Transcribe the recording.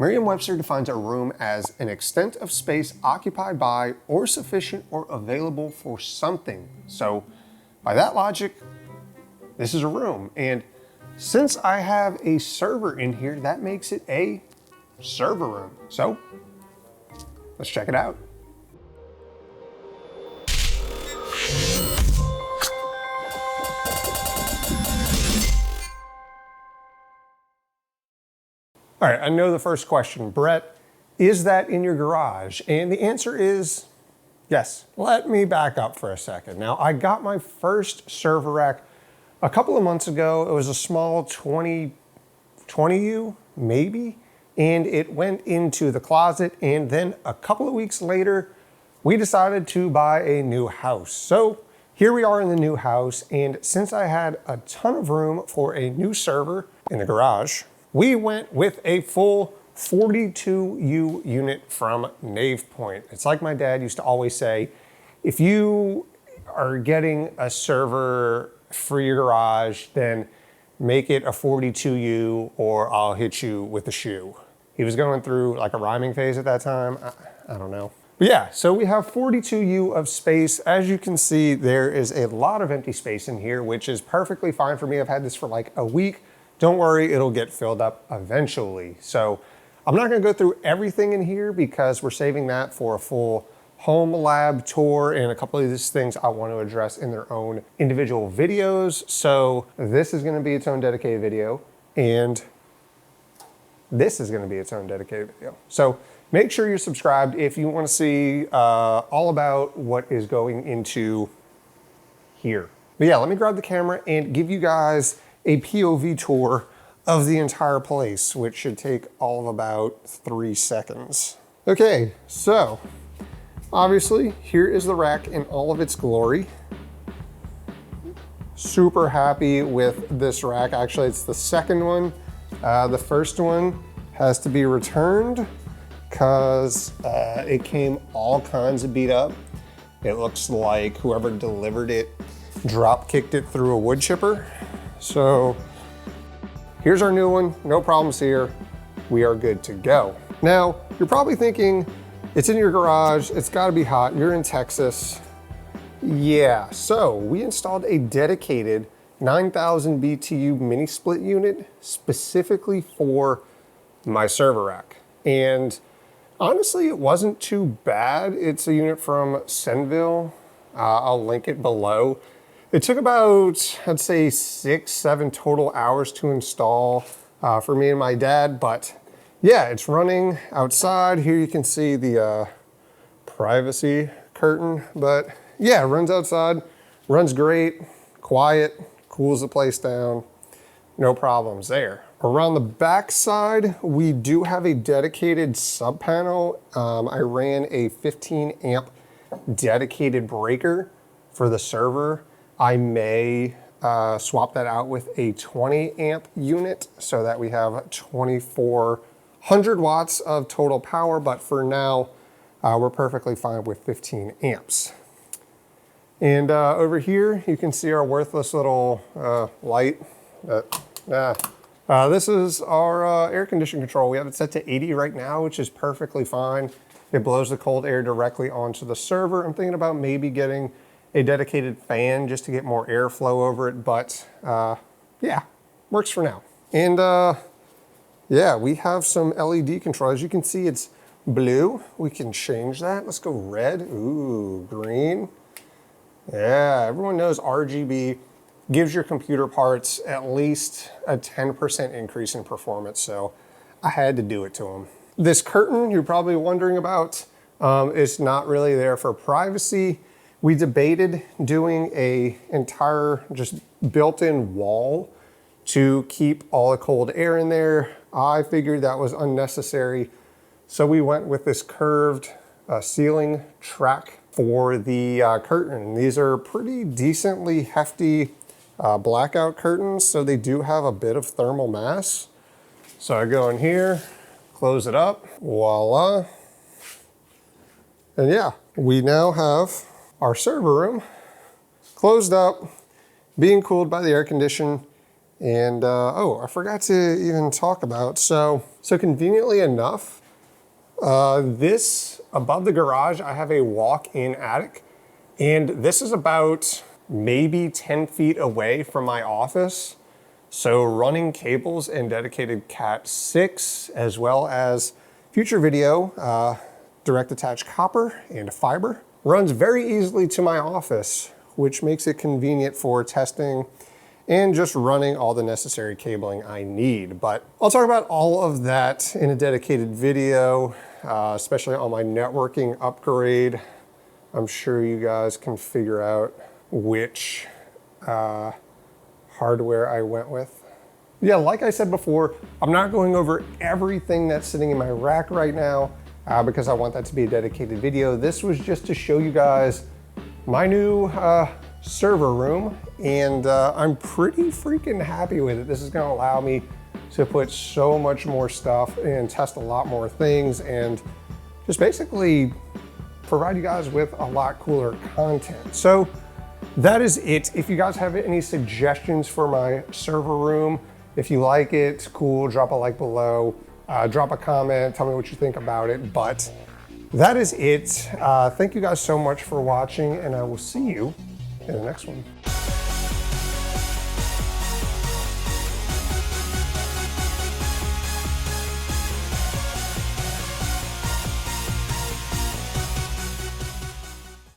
Merriam-Webster defines a room as an extent of space occupied by or sufficient or available for something. So by that logic, this is a room. And since I have a server in here, that makes it a server room. So let's check it out. All right, I know the first question, Brett, is that in your garage? And the answer is yes. Let me back up for a second. Now, I got my first server rack a couple of months ago. It was a small 20U, maybe, and it went into the closet. And then a couple of weeks later, we decided to buy a new house. So here we are in the new house. And since I had a ton of room for a new server in the garage, we went with a full 42U unit from Nave Point. It's like my dad used to always say, if you are getting a server for your garage, then make it a 42U or I'll hit you with a shoe. He was going through like a rhyming phase at that time. I don't know. But yeah, so we have 42U of space. As you can see, there is a lot of empty space in here, which is perfectly fine for me. I've had this for like a week. Don't worry, it'll get filled up eventually. So I'm not gonna go through everything in here because we're saving that for a full home lab tour, and a couple of these things I want to address in their own individual videos. So this is gonna be its own dedicated video, and this is gonna be its own dedicated video. So make sure you're subscribed if you wanna see all about what is going into here. But yeah, let me grab the camera and give you guys a POV tour of the entire place, which should take all of about 3 seconds. Okay, so obviously here is the rack in all of its glory. Super happy with this rack. Actually, it's the second one. The first one has to be returned because it came all kinds of beat up. It looks like whoever delivered it drop kicked it through a wood chipper. So here's our new one, no problems here. We are good to go. Now, you're probably thinking, it's in your garage, it's gotta be hot, you're in Texas. Yeah, so we installed a dedicated 9,000 BTU mini split unit specifically for my server rack. And honestly, it wasn't too bad. It's a unit from Senville. I'll link it below. It took about, I'd say 6-7 total hours to install for me and my dad, but yeah, it's running outside. Here you can see the privacy curtain, but yeah, it runs outside, runs great, quiet, cools the place down, no problems there. Around the back side, we do have a dedicated sub panel. I ran a 15 amp dedicated breaker for the server. I may swap that out with a 20 amp unit so that we have 2,400 watts of total power, but for now, we're perfectly fine with 15 amps. And over here, you can see our worthless little light. This is our air conditioning control. We have it set to 80 right now, which is perfectly fine. It blows the cold air directly onto the server. I'm thinking about maybe getting a dedicated fan just to get more airflow over it, but yeah, works for now. And yeah, we have some LED control. As you can see, it's blue. We can change that. Let's go red. Ooh, green. Yeah, everyone knows RGB gives your computer parts at least a 10% increase in performance, so I had to do it to them. This curtain you're probably wondering about, is not really there for privacy. We debated doing a entire just built-in wall to keep all the cold air in there. I figured that was unnecessary, so we went with this curved ceiling track for the curtain. These are pretty decently hefty blackout curtains, so they do have a bit of thermal mass. So I go in here, close it up, voila. And yeah, we now have our server room closed up, being cooled by the air condition, And oh, I forgot to even talk about, so conveniently enough, this above the garage, I have a walk-in attic, and this is about maybe 10 feet away from my office. So running cables and dedicated Cat 6, as well as future video, direct attached copper and fiber, runs very easily to my office, which makes it convenient for testing and just running all the necessary cabling I need. But I'll talk about all of that in a dedicated video, especially on my networking upgrade. I'm sure you guys can figure out which hardware I went with. Yeah, like I said before, I'm not going over everything that's sitting in my rack right now because I want that to be a dedicated video. This was just to show you guys my new server room, and I'm pretty freaking happy with it. This is gonna allow me to put so much more stuff and test a lot more things and just basically provide you guys with a lot cooler content. So that is it. If you guys have any suggestions for my server room, if you like it, cool, drop a like below, drop a comment, tell me what you think about it. But that is it. Thank you guys so much for watching, and I will see you in the next one.